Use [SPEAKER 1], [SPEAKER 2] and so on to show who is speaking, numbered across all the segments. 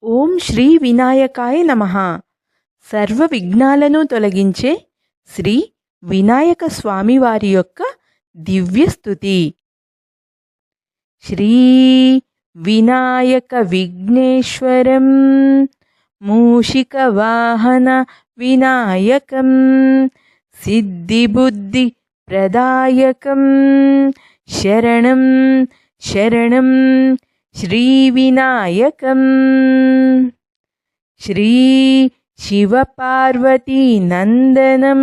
[SPEAKER 1] ఓం శ్రీ వినాయకాయ నమః. సర్వ విఘ్నాలను తొలగించే శ్రీ వినాయక స్వామి వారి యొక్క దివ్యస్తుతి. శ్రీ వినాయక విఘ్నేశ్వరం మూషిక వాహన వినాయకం సిద్ధిబుద్ధి ప్రదాయకం శరణం శరణం శ్రీ వినాయకం. శ్రీ శివ పార్వతీ నందనం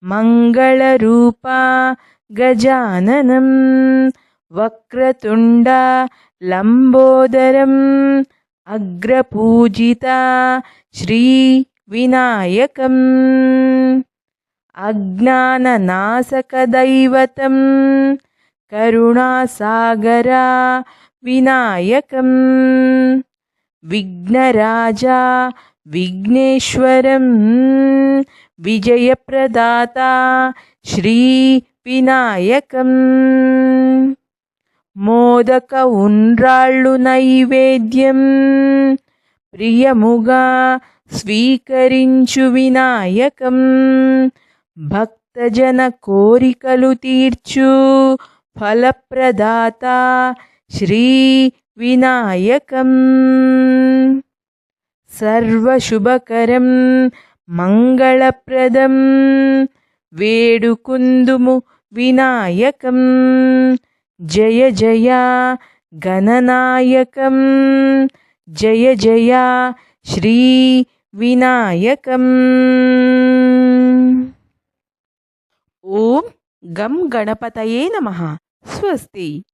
[SPEAKER 1] మంగళరూప గజాననం వక్రతుండ లంబోదరం అగ్రపూజిత శ్రీ వినాయకం. అజ్ఞాననాశకదైవతం కరుణాసాగర వినాయకం. విఘ్నరాజా విఘ్నేశ్వరం విజయప్రదాత శ్రీ వినాయకం. మోదక ఉండ్రాళ్ళు నైవేద్యం ప్రియముగా స్వీకరించు వినాయకం. భక్తజన కోరికలు తీర్చు ఫలప్రదాత శ్రీ వినాయకం. సర్వశుభకరం మంగళప్రదం వేడుకుందుము వినాయకం. జయ జయ గణనాయకం జయ జయ శ్రీ వినాయకం. ఓం గం గణపతయే నమః. స్వస్తి.